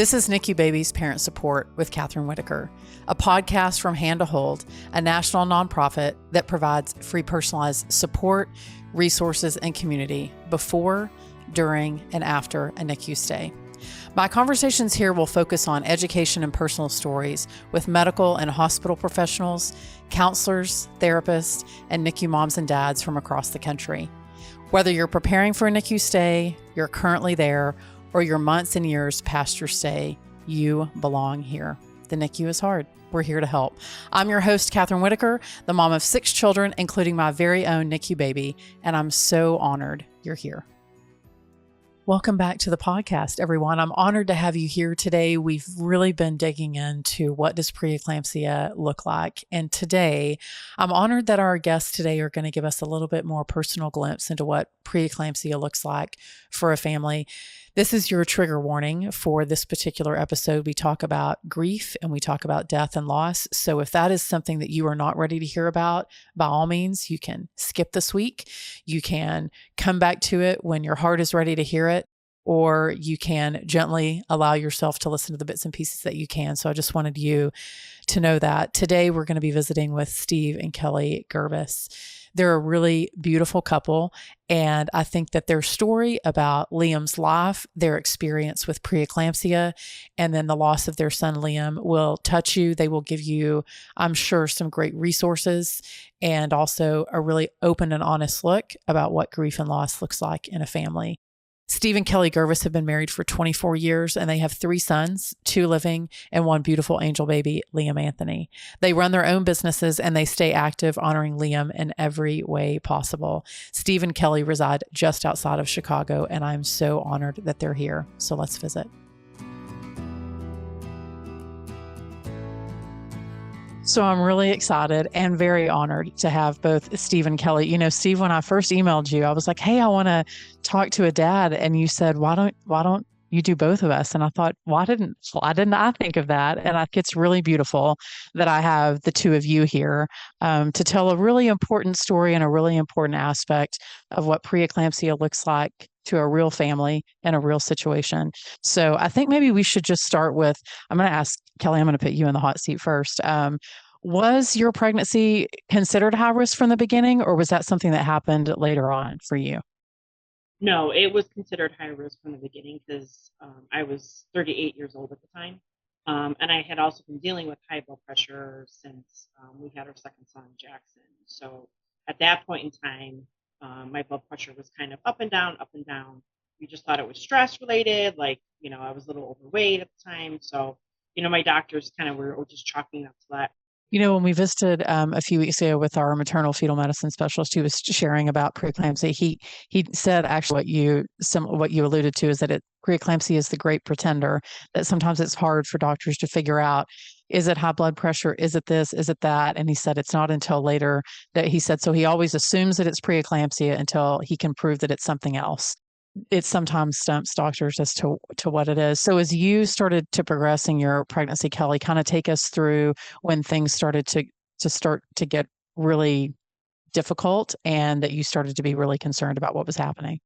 This is NICU Babies Parent Support with Catherine Whitaker, a podcast from Hand to Hold, a national nonprofit that provides free personalized support, resources, and community before, during, and after a NICU stay. My conversations here will focus on education and personal stories with medical and hospital professionals, counselors, therapists, and NICU moms and dads from across the country. Whether you're preparing for a NICU stay, you're currently there, or you're months and years past your stay, you belong here. The NICU is hard. We're here to help. I'm your host, Catherine Whitaker, the mom of 6 children, including my very own NICU baby, and I'm so honored you're here. Welcome back to the podcast, everyone. I'm honored to have you here today. We've really been digging into what does preeclampsia look like. And today, I'm honored that our guests today are going to give us a little bit more personal glimpse into what preeclampsia looks like for a family. This is your trigger warning for this particular episode. We talk about grief and we talk about death and loss. So if that is something that you are not ready to hear about, by all means, you can skip this week. You can come back to it when your heart is ready to hear it, or you can gently allow yourself to listen to the bits and pieces that you can. So I just wanted you to know that. Today, we're going to be visiting with Steve and Kelly Gurvis. They're a really beautiful couple, and I think that their story about Liam's life, their experience with preeclampsia, and then the loss of their son Liam will touch you. They will give you, I'm sure, some great resources and also a really open and honest look about what grief and loss looks like in a family. Steve and Kelly Gurvis have been married for 24 years, and they have 3 sons, 2 living, and 1 beautiful angel baby, Liam Anthony. They run their own businesses, and they stay active, honoring Liam in every way possible. Steve and Kelly reside just outside of Chicago, and I'm so honored that they're here. So let's visit. So I'm really excited and very honored to have both Steve and Kelly. You know, Steve, when I first emailed you, I was like, hey, I want to talk to a dad. And you said, why don't you do both of us? And I thought, why didn't I think of that? And I think it's really beautiful that I have the 2 of you here to tell a really important story and a really important aspect of what preeclampsia looks like to a real family in a real situation. So I think maybe we should just start with, I'm going to ask Kelly, I'm going to put you in the hot seat first. Was your pregnancy considered high risk from the beginning, or was that something that happened later on for you? No, it was considered high risk from the beginning because I was 38 years old at the time. And I had also been dealing with high blood pressure since we had our second son, Jackson. So at that point in time, my blood pressure was kind of up and down, up and down. We just thought it was stress related. Like, I was a little overweight at the time. So, my doctors kind of were just chalking up to that. When we visited a few weeks ago with our maternal fetal medicine specialist who was sharing about preeclampsia, he said actually what you alluded to is that preeclampsia is the great pretender, that sometimes it's hard for doctors to figure out, is it high blood pressure? Is it this? Is it that? And he said it's not until later that he said, so he always assumes that it's preeclampsia until he can prove that it's something else. It sometimes stumps doctors as to what it is. So as you started to progress in your pregnancy, Kelly, kind of take us through when things started to get really difficult and that you started to be really concerned about what was happening.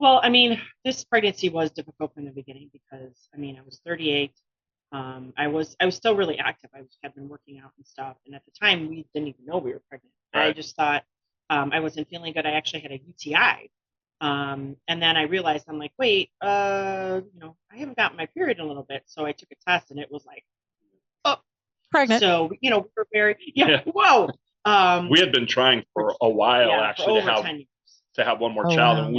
Well, this pregnancy was difficult from the beginning because, I was 38. I was still really active. Had been working out and stuff. And at the time, we didn't even know we were pregnant. Right. I just thought I wasn't feeling good. I actually had a UTI. And then I realized, I'm like, wait, I haven't gotten my period in a little bit. So I took a test and it was like, oh, pregnant. So, we were very, whoa. We had been trying for a while actually to have one more child. Wow. And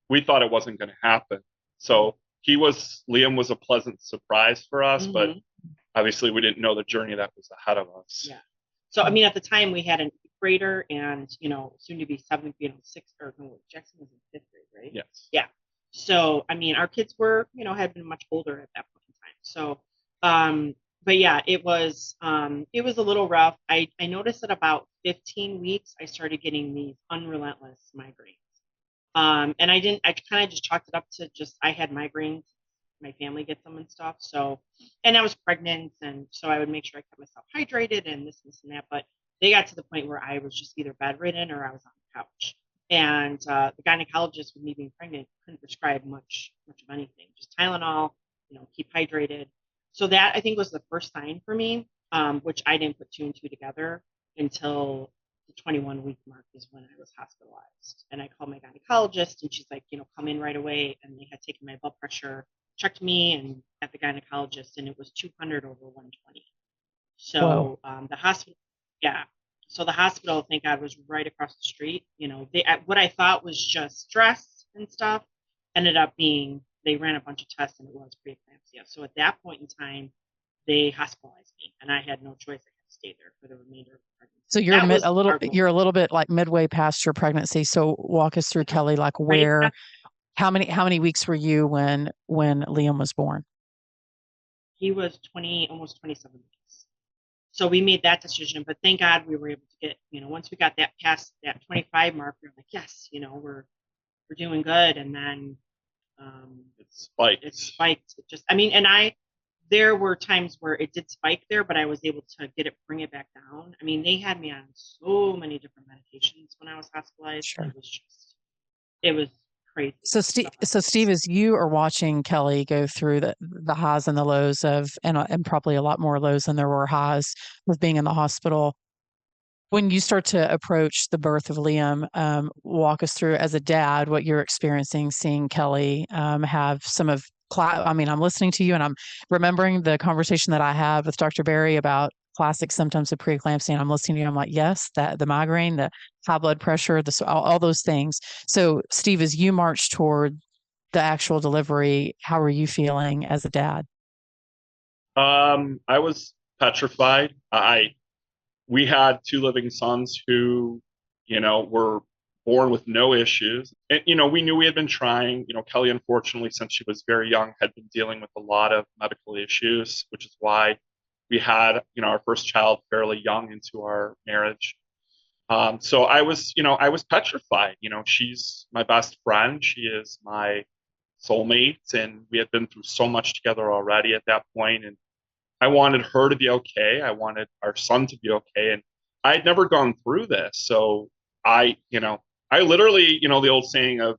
we thought it wasn't going to happen. So Liam was a pleasant surprise for us, but obviously we didn't know the journey that was ahead of us. Yeah. So, at the time we had an 8th grader and, soon to be 7th, 6th, Jackson was in 5th grade, right? Yes. Yeah. So, our kids were, had been much older at that point in time. So, but yeah, it was a little rough. I noticed that about 15 weeks, I started getting these unrelentless migraines. And I kind of just chalked it up to I had migraines. My family gets them and stuff. So, and I was pregnant. And so I would make sure I kept myself hydrated and this and that. But they got to the point where I was just either bedridden or I was on the couch. And the gynecologist with me being pregnant couldn't prescribe much of anything, just Tylenol keep hydrated. So that I think was the first sign for me, which I didn't put two and two together until the 21-week mark is when I was hospitalized. And I called my gynecologist, and she's like, come in right away. And they had taken my blood pressure, checked me, and at the gynecologist, and it was 200 over 120. So the hospital, yeah. So the hospital, thank God, was right across the street. What I thought was just stress and stuff ended up being, they ran a bunch of tests and it was preeclampsia. So at that point in time, they hospitalized me, and I had no choice. I had to stay there for the remainder of the pregnancy. So you're a little bit like midway past your pregnancy. So walk us through, Kelly, like how many weeks were you when Liam was born? He was almost 27 weeks. So we made that decision, but thank God we were able to get, once we got that past that 25 mark, we were like, yes, we're doing good. And then it spiked. There were times where it did spike there, but I was able to bring it back down. I mean, they had me on so many different medications when I was hospitalized. Sure. It was crazy. So Steve, as you are watching Kelly go through the highs and the lows and probably a lot more lows than there were highs with being in the hospital, when you start to approach the birth of Liam, walk us through as a dad what you're experiencing, seeing Kelly have some of. I'm listening to you and I'm remembering the conversation that I had with Dr. Berry about classic symptoms of preeclampsia. And I'm listening to you. I'm like, yes, the migraine, the high blood pressure, all those things. So, Steve, as you march toward the actual delivery, how are you feeling as a dad? I was petrified. We had two living sons who, were born with no issues. And, we knew we had been trying. Kelly, unfortunately, since she was very young, had been dealing with a lot of medical issues, which is why we had, our first child fairly young into our marriage. So I was petrified. She's my best friend. She is my soulmate, and we had been through so much together already at that point. And I wanted her to be okay. I wanted our son to be okay. And I had never gone through this. So I literally, the old saying of,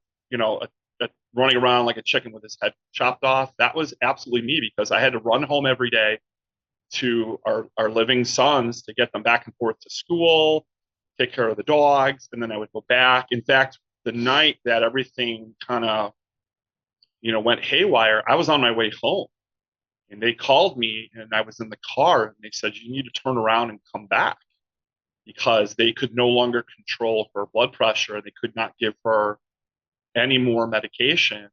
running around like a chicken with his head chopped off. That was absolutely me, because I had to run home every day to our living sons to get them back and forth to school, take care of the dogs, and then I would go back. In fact, the night that everything kind of, went haywire, I was on my way home. And they called me, and I was in the car, and they said, you need to turn around and come back, because they could no longer control her blood pressure. They could not give her any more medication.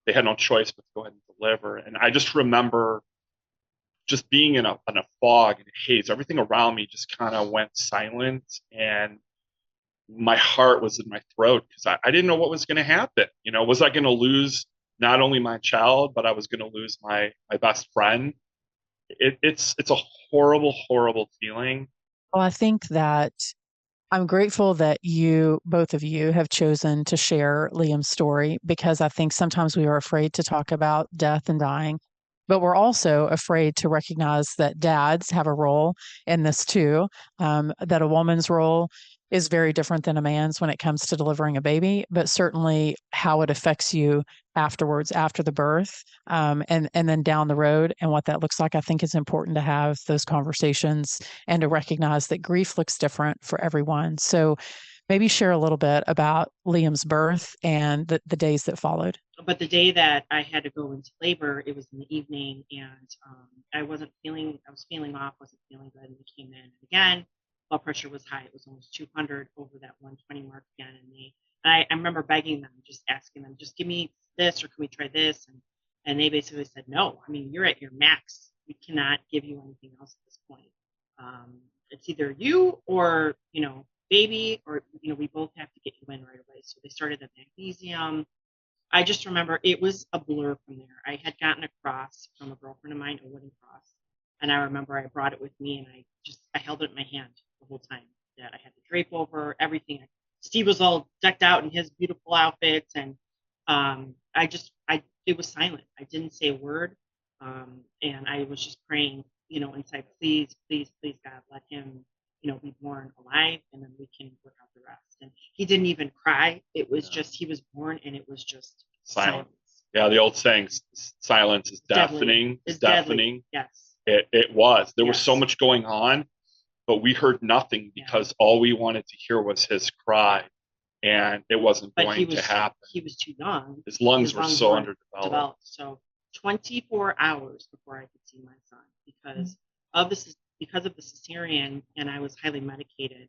They had no choice but to go ahead and deliver. And I just remember just being in a fog and a haze. Everything around me just kind of went silent, and my heart was in my throat, because I didn't know what was going to happen. Was I going to lose not only my child, but I was going to lose my best friend? It's a horrible, horrible feeling. Well, I think that I'm grateful that both of you have chosen to share Liam's story, because I think sometimes we are afraid to talk about death and dying, but we're also afraid to recognize that dads have a role in this too, that a woman's role is very different than a man's when it comes to delivering a baby, but certainly how it affects you afterwards, after the birth, and then down the road, and what that looks like. I think it's important to have those conversations and to recognize that grief looks different for everyone. So maybe share a little bit about Liam's birth and the days that followed. But the day that I had to go into labor, it was in the evening, and I was feeling off, wasn't feeling good, and we came in again. Blood pressure was high. It was almost 200 over that 120 mark again. And I remember begging them, just asking them, just give me this, or can we try this? And they basically said, no, I mean, you're at your max. We cannot give you anything else at this point. It's either you or, baby, or, we both have to get you in right away. So they started the magnesium. I just remember it was a blur from there. I had gotten a cross from a girlfriend of mine, a wooden cross. And I remember I brought it with me, and I held it in my hand the whole time, that I had to drape over everything. Steve was all decked out in his beautiful outfits, and it was silent. I didn't say a word, and I was just praying, inside, please, please, please, God, let him, be born alive, and then we can work out the rest. And he didn't even cry. It was just, he was born, and it was just silence. Yeah, the old saying, silence is deafening. Is deafening. Yes. It was. There was so much going on, but we heard nothing because all we wanted to hear was his cry, and it wasn't going to happen. He was too young. His lungs were so underdeveloped. So 24 hours before I could see my son because of the cesarean, and I was highly medicated.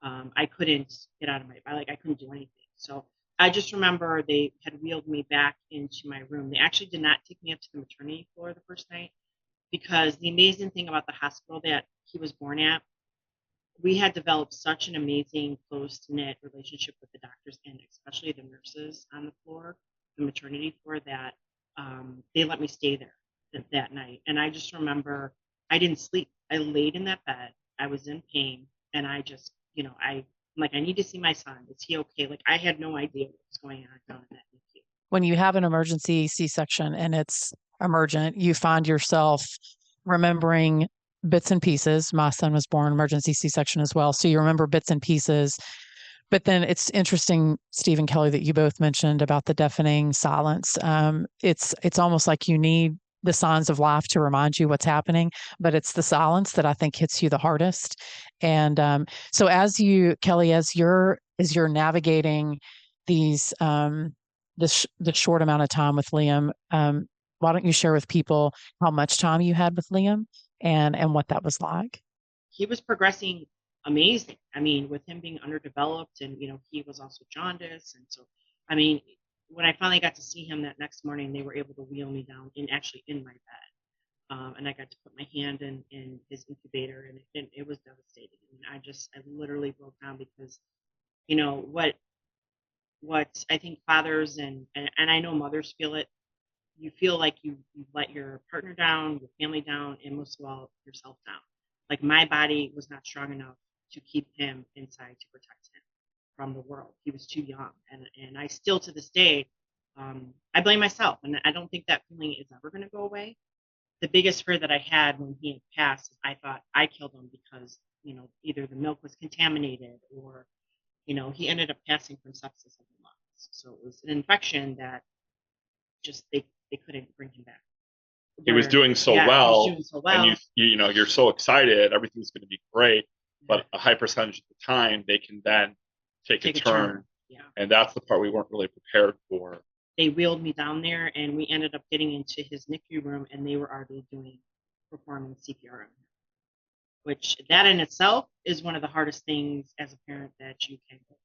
I couldn't get out of I couldn't do anything. So I just remember they had wheeled me back into my room. They actually did not take me up to the maternity floor the first night because the amazing thing about the hospital that he was born at, we had developed such an amazing close-knit relationship with the doctors and especially the nurses on the floor, the maternity floor, that they let me stay there that night. And I just remember I didn't sleep. I laid in that bed. I was in pain, and I just, I'm like, I need to see my son. Is he okay? Like, I had no idea what was going on down in that NICU. When you have an emergency C-section and it's emergent, you find yourself remembering bits and pieces. My son was born emergency C-section as well, so you remember bits and pieces. But then it's interesting, Steve and Kelly, that you both mentioned about the deafening silence. It's almost like you need the signs of life to remind you what's happening, but it's the silence that I think hits you the hardest. And so as you, Kelly, as you're navigating these the short amount of time with Liam, why don't you share with people how much time you had with Liam and what that was like? He was progressing amazing. I mean, with him being underdeveloped, and he was also jaundice, and so I mean, when I finally got to see him that next morning, they were able to wheel me down in my bed, and I got to put my hand in his incubator, and it was devastating. I mean, I literally broke down because what I think fathers and I know mothers feel it. You feel like you let your partner down, your family down, and most of all yourself down. Like, my body was not strong enough to keep him inside to protect him from the world. He was too young, and I still to this day, I blame myself, and I don't think that feeling is ever going to go away. The biggest fear that I had when he had passed is I thought I killed him because either the milk was contaminated or he ended up passing from sepsis in the lungs. So it was an infection that just they couldn't bring him back. He was doing so well, and you're so excited, everything's going to be great, but a high percentage of the time they can then take a turn. Yeah. And that's the part we weren't really prepared for. They wheeled me down there, and we ended up getting into his NICU room, and they were already performing CPR on him, which that in itself is one of the hardest things as a parent that you can go through.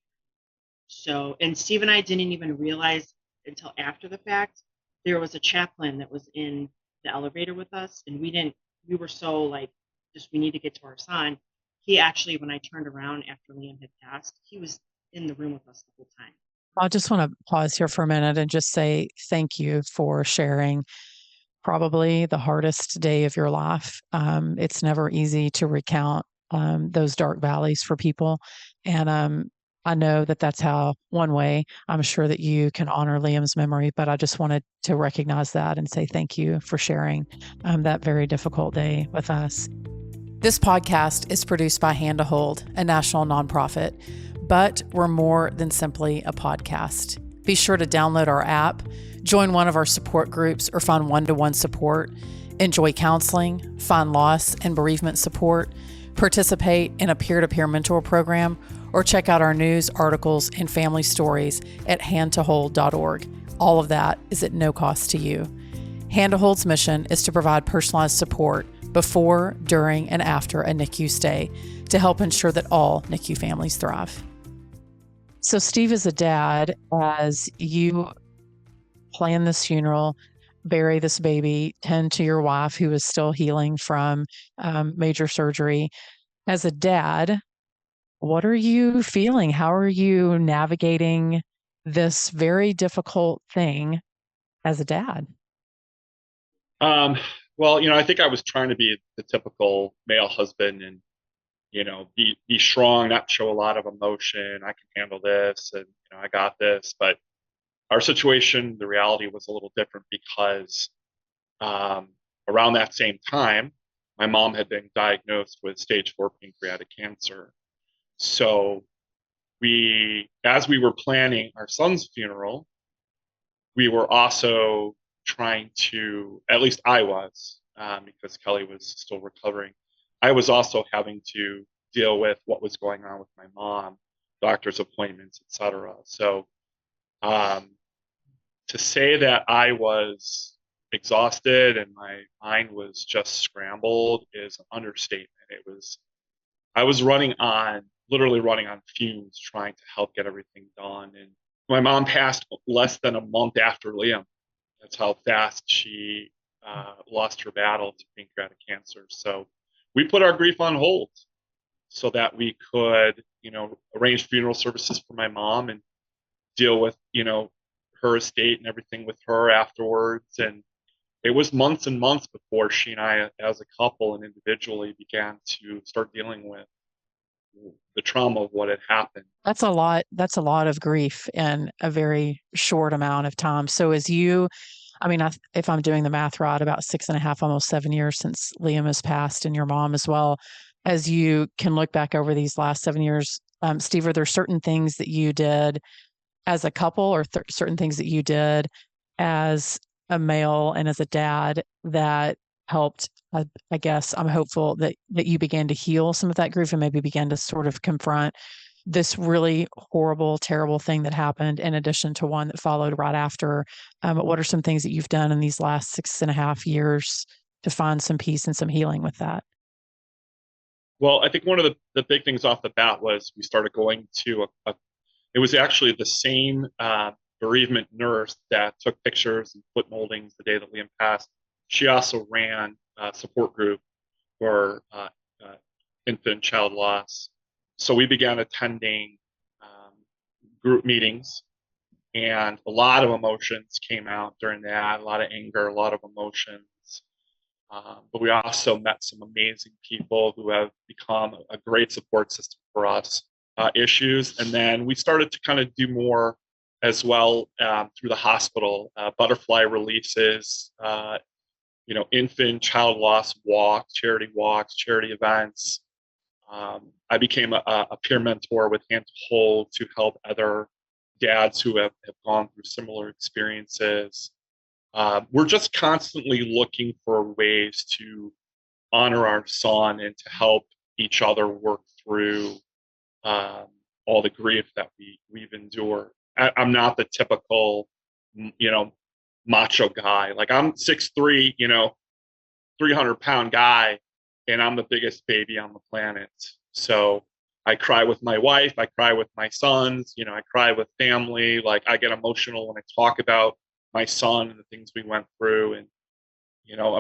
So, and Steve and I didn't even realize until after the fact, there was a chaplain that was in the elevator with us, and we were so like, we need to get to our son. He actually, when I turned around after Liam had passed, he was in the room with us the whole time. I just want to pause here for a minute and just say thank you for sharing probably the hardest day of your life. It's never easy to recount those dark valleys for people. And I know that that's how, one way, I'm sure that you can honor Liam's memory, but I just wanted to recognize that and say thank you for sharing that very difficult day with us. This podcast is produced by Hand to Hold, a national nonprofit, but we're more than simply a podcast. Be sure to download our app, join one of our support groups, or find one-to-one support, enjoy counseling, find loss and bereavement support, participate in a peer-to-peer mentor program, or check out our news, articles, and family stories at handtohold.org. All of that is at no cost to you. Hand to Hold's mission is to provide personalized support before, during, and after a NICU stay to help ensure that all NICU families thrive. So Steve, is a dad, as you plan this funeral, bury this baby, tend to your wife who is still healing from major surgery. As a dad, what are you feeling? How are you navigating this very difficult thing as a dad? Well, I think I was trying to be the typical male husband and, be strong, not show a lot of emotion. I can handle this, and, I got this. But our situation, the reality was a little different because around that same time, my mom had been diagnosed with stage 4 pancreatic cancer. So as we were planning our son's funeral, we were also trying to, at least I was, because Kelly was still recovering, I was also having to deal with what was going on with my mom, doctor's appointments, etc. So um, to say that I was exhausted and my mind was just scrambled is an understatement. I was literally running on fumes, trying to help get everything done. And my mom passed less than a month after Liam. That's how fast she lost her battle to pancreatic cancer. So we put our grief on hold so that we could, arrange funeral services for my mom and deal with, her estate and everything with her afterwards. And it was months and months before she and I, as a couple and individually, began to start dealing with the trauma of what had happened. That's a lot. That's a lot of grief in a very short amount of time. So if I'm doing the math right, about 6.5, almost 7 years since Liam has passed and your mom as well, as you can look back over these last 7 years, Steve, are there certain things that you did as a couple or certain things that you did as a male and as a dad that helped? I guess I'm hopeful that you began to heal some of that grief and maybe began to sort of confront this really horrible, terrible thing that happened in addition to one that followed right after. What are some things that you've done in these last 6.5 years to find some peace and some healing with that? Well, I think one of the big things off the bat was we started going to it was actually the same bereavement nurse that took pictures and foot moldings the day that Liam passed. She also ran a support group for infant child loss. So we began attending group meetings, and a lot of emotions came out during that, a lot of anger, a lot of emotions. But we also met some amazing people who have become a great support system for us. Issues. And then we started to kind of do more as well through the hospital, butterfly releases, infant child loss walks, charity events. I became a peer mentor with Hand to Hold to help other dads who have gone through similar experiences. We're just constantly looking for ways to honor our son and to help each other work through all the grief that we've endured. I'm not the typical, macho guy. Like I'm 6'3", 300-pound guy, and I'm the biggest baby on the planet. So I cry with my wife. I cry with my sons. I cry with family. Like I get emotional when I talk about my son and the things we went through. And,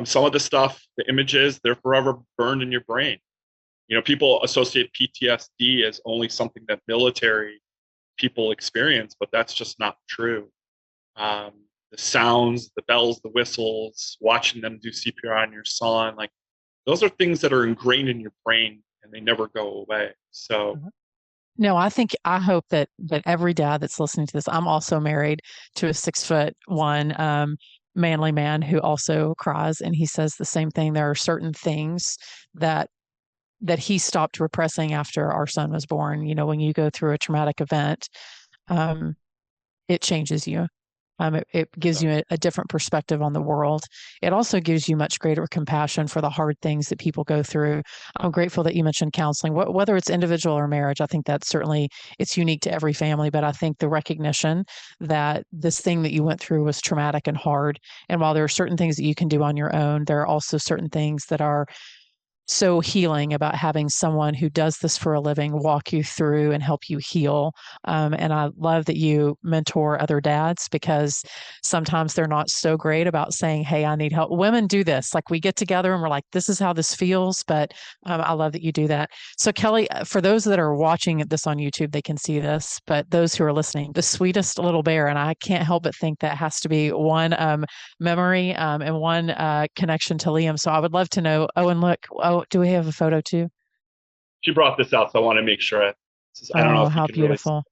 some of the stuff, the images, they're forever burned in your brain. People associate PTSD as only something that military people experience, but that's just not true. The sounds, the bells, the whistles, watching them do CPR on your son, like those are things that are ingrained in your brain and they never go away. So no, I hope that every dad that's listening to this, I'm also married to a 6'1" manly man who also cries, and he says the same thing. There are certain things that he stopped repressing after our son was born. When you go through a traumatic event, it changes you. It gives you a different perspective on the world. It also gives you much greater compassion for the hard things that people go through. I'm grateful that you mentioned counseling, whether it's individual or marriage. I think that's certainly, it's unique to every family, but I think the recognition that this thing that you went through was traumatic and hard. And while there are certain things that you can do on your own, there are also certain things that are so healing about having someone who does this for a living walk you through and help you heal. And I love that you mentor other dads, because sometimes they're not so great about saying, hey, I need help. Women do this. Like we get together and we're like, this is how this feels. But I love that you do that. So Kelly, for those that are watching this on YouTube, they can see this, but those who are listening, the sweetest little bear. And I can't help but think that has to be one memory and one connection to Liam. So I would love to know, and look, do we have a photo too? She brought this out, so I want to make sure. I don't know if how you can beautiful.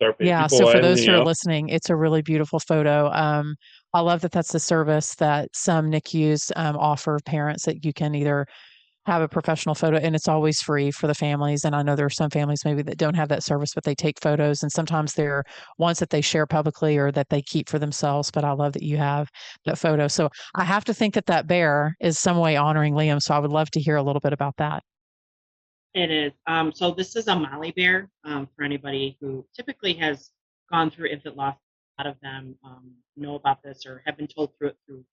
Really yeah. So for those who are listening, it's a really beautiful photo. I love that that's a service that some NICUs offer parents, that you can either have a professional photo, and it's always free for the families. And I know there are some families maybe that don't have that service, but they take photos, and sometimes they're ones that they share publicly or that they keep for themselves. But I love that you have that photo. So I have to think that that bear is some way honoring Liam. So I would love to hear a little bit about that. It is. So this is a Molly bear. For anybody who typically has gone through infant loss, a lot of them know about this or have been told through it through,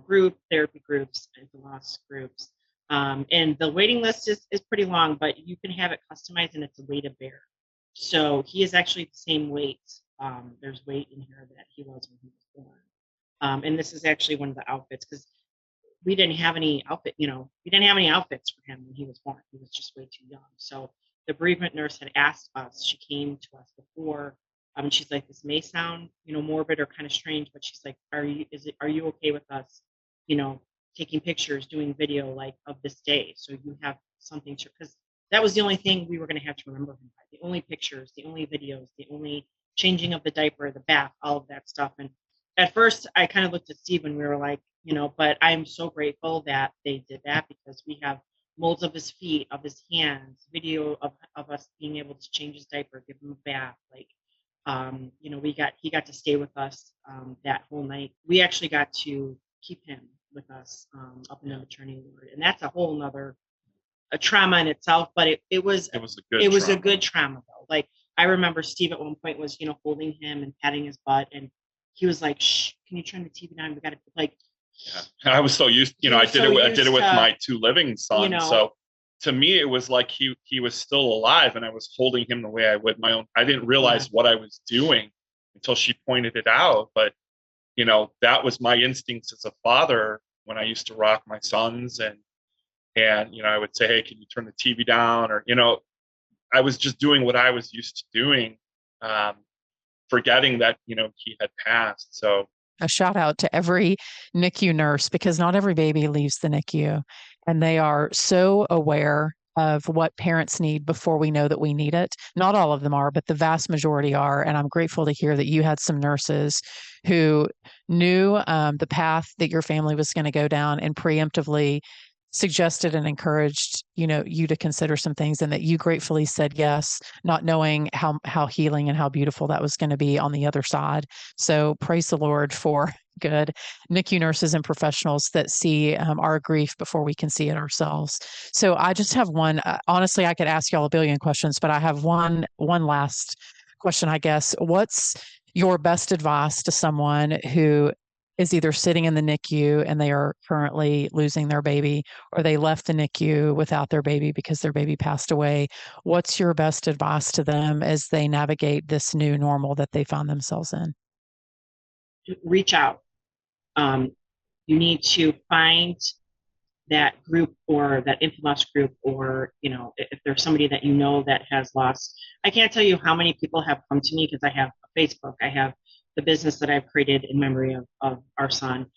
group therapy groups, infant loss groups. And the waiting list is pretty long, but you can have it customized, and it's a weighted bear. So he is actually the same weight. There's weight in here that he was when he was born. And this is actually one of the outfits, because we didn't have any outfits for him when he was born. He was just way too young. So the bereavement nurse had asked us, she came to us before, and she's like, this may sound, morbid or kind of strange, but she's like, are you okay with us, taking pictures, doing video like of this day? So you have something to, because that was the only thing we were going to have to remember him by. The only pictures, the only videos, the only changing of the diaper, the bath, all of that stuff. And at first I kind of looked at Steve and we were like, but I'm so grateful that they did that, because we have molds of his feet, of his hands, video of us being able to change his diaper, give him a bath. Like, he got to stay with us that whole night. We actually got to keep him with us up in the maternity ward, and that's a whole nother trauma in itself. But it was a good trauma though. Like, I remember Steve at one point was holding him and patting his butt, and he was like, "Shh, can you turn the TV down? We got to like." Yeah. I was so used, I did it with my two living sons. So to me, it was like he was still alive, and I was holding him the way I would my own. I didn't realize what I was doing until she pointed it out. But, that was my instincts as a father when I used to rock my sons, and I would say, hey, can you turn the TV down? Or, I was just doing what I was used to doing, forgetting that, he had passed. So a shout out to every NICU nurse, because not every baby leaves the NICU, and they are so aware of what parents need before we know that we need it. Not all of them are, but the vast majority are. And I'm grateful to hear that you had some nurses who knew the path that your family was going to go down and preemptively suggested and encouraged, you to consider some things, and that you gratefully said yes, not knowing how healing and how beautiful that was going to be on the other side. So praise the Lord for good NICU nurses and professionals that see our grief before we can see it ourselves. So I just have one. Honestly, I could ask y'all a billion questions, but I have one last question, I guess. What's your best advice to someone who is either sitting in the NICU and they are currently losing their baby, or they left the NICU without their baby because their baby passed away? What's your best advice to them as they navigate this new normal that they found themselves in? Reach out. You need to find that group or that infant loss group, or, if there's somebody that that has lost. I can't tell you how many people have come to me, because I have a Facebook, I have the business that I've created in memory of our son.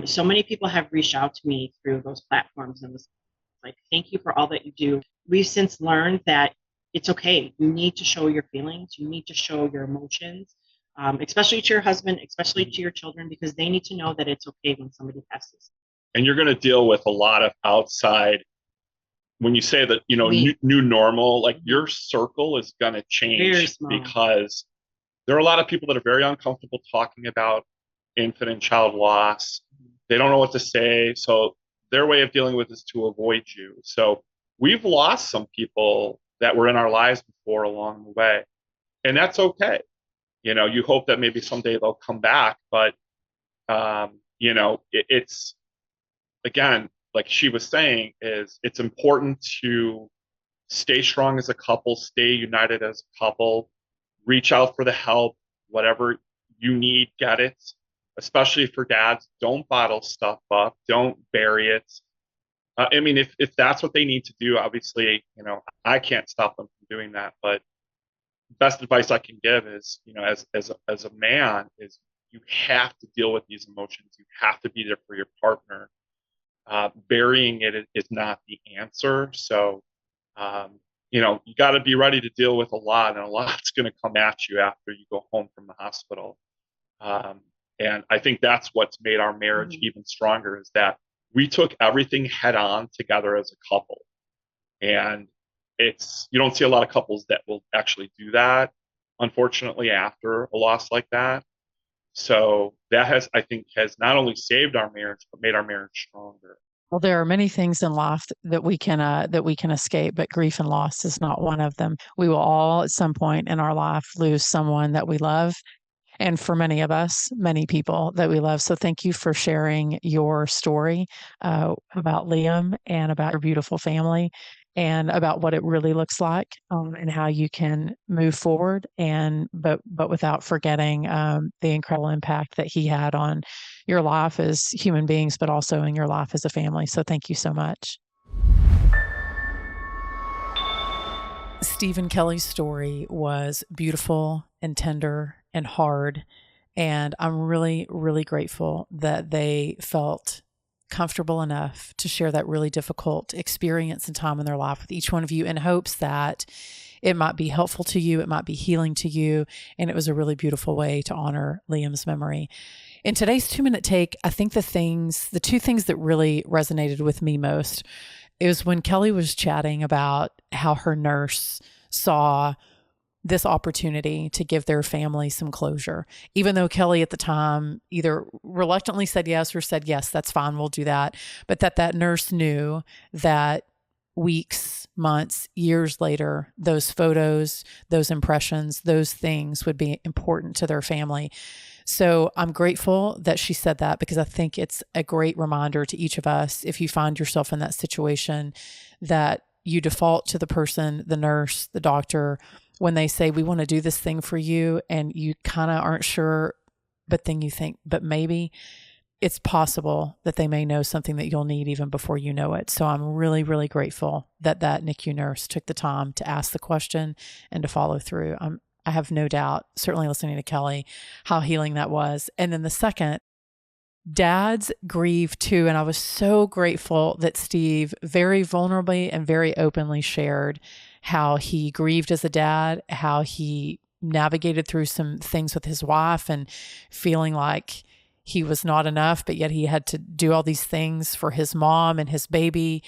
So many people have reached out to me through those platforms and was like, thank you for all that you do. We've since learned that it's okay. You need to show your feelings. You need to show your emotions, especially to your husband, especially to your children, because they need to know that it's okay when somebody passes. And you're going to deal with a lot of outside. When you say that, new normal, like your circle is going to change, because there are a lot of people that are very uncomfortable talking about infant and child loss. They don't know what to say. So their way of dealing with it is to avoid you. So we've lost some people that were in our lives before along the way, and that's okay. You hope that maybe someday they'll come back, but it's, again, like she was saying, it's important to stay strong as a couple, stay united as a couple, reach out for the help, whatever you need, get it. Especially for dads, don't bottle stuff up, don't bury it. If that's what they need to do, obviously, I can't stop them from doing that. But best advice I can give is, as a man, is you have to deal with these emotions. You have to be there for your partner. Burying it is not the answer. So, you got to be ready to deal with a lot, and a lot's going to come at you after you go home from the hospital. And I think that's what's made our marriage even stronger, is that we took everything head on together as a couple. And you don't see a lot of couples that will actually do that, unfortunately, after a loss like that. So that I think has not only saved our marriage, but made our marriage stronger. Well, there are many things in life that we can escape, but grief and loss is not one of them. We will all at some point in our life lose someone that we love. And for many of us, many people that we love. So thank you for sharing your story about Liam and about your beautiful family and about what it really looks like and how you can move forward. But without forgetting the incredible impact that he had on your life as human beings, but also in your life as a family. So thank you so much. Steve and Kelly's story was beautiful and tender and hard. And I'm really, really grateful that they felt comfortable enough to share that really difficult experience and time in their life with each one of you in hopes that it might be helpful to you, it might be healing to you, and it was a really beautiful way to honor Liam's memory. In today's 2-minute take, I think the two things that really resonated with me most is when Kelly was chatting about how her nurse saw this opportunity to give their family some closure, even though Kelly at the time either reluctantly said yes or said, yes, that's fine, we'll do that. But that nurse knew that weeks, months, years later, those photos, those impressions, those things would be important to their family. So I'm grateful that she said that, because I think it's a great reminder to each of us, if you find yourself in that situation, that you default to the person, the nurse, the doctor, when they say, we want to do this thing for you, and you kind of aren't sure, but then you think, but maybe it's possible that they may know something that you'll need even before you know it. So I'm really, really grateful that NICU nurse took the time to ask the question and to follow through. I have no doubt, certainly listening to Kelly, how healing that was. And then the second, dads grieve too. And I was so grateful that Steve very vulnerably and very openly shared how he grieved as a dad, how he navigated through some things with his wife and feeling like he was not enough, but yet he had to do all these things for his mom and his baby,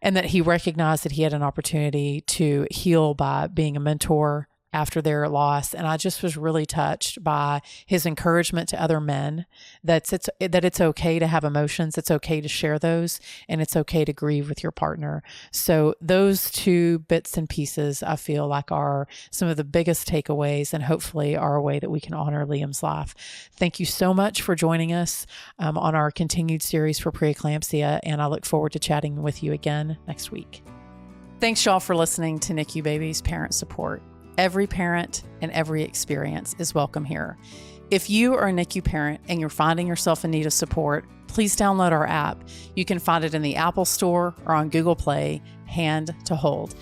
and that he recognized that he had an opportunity to heal by being a mentor after their loss. And I just was really touched by his encouragement to other men that it's okay to have emotions, it's okay to share those, and it's okay to grieve with your partner. So those two bits and pieces I feel like are some of the biggest takeaways, and hopefully are a way that we can honor Liam's life. Thank you so much for joining us on our continued series for preeclampsia, and I look forward to chatting with you again next week. Thanks y'all for listening to NICU Babies Parent Support. Every parent and every experience is welcome here. If you are a NICU parent and you're finding yourself in need of support, please download our app. You can find it in the Apple Store or on Google Play, Hand to Hold.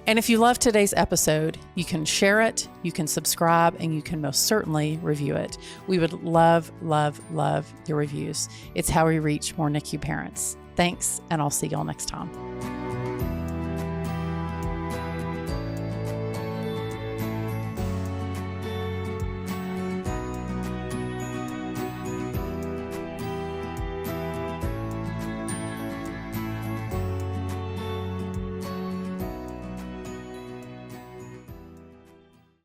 And if you love today's episode, you can share it, you can subscribe, and you can most certainly review it. We would love, love, love your reviews. It's how we reach more NICU parents. Thanks, and I'll see y'all next time.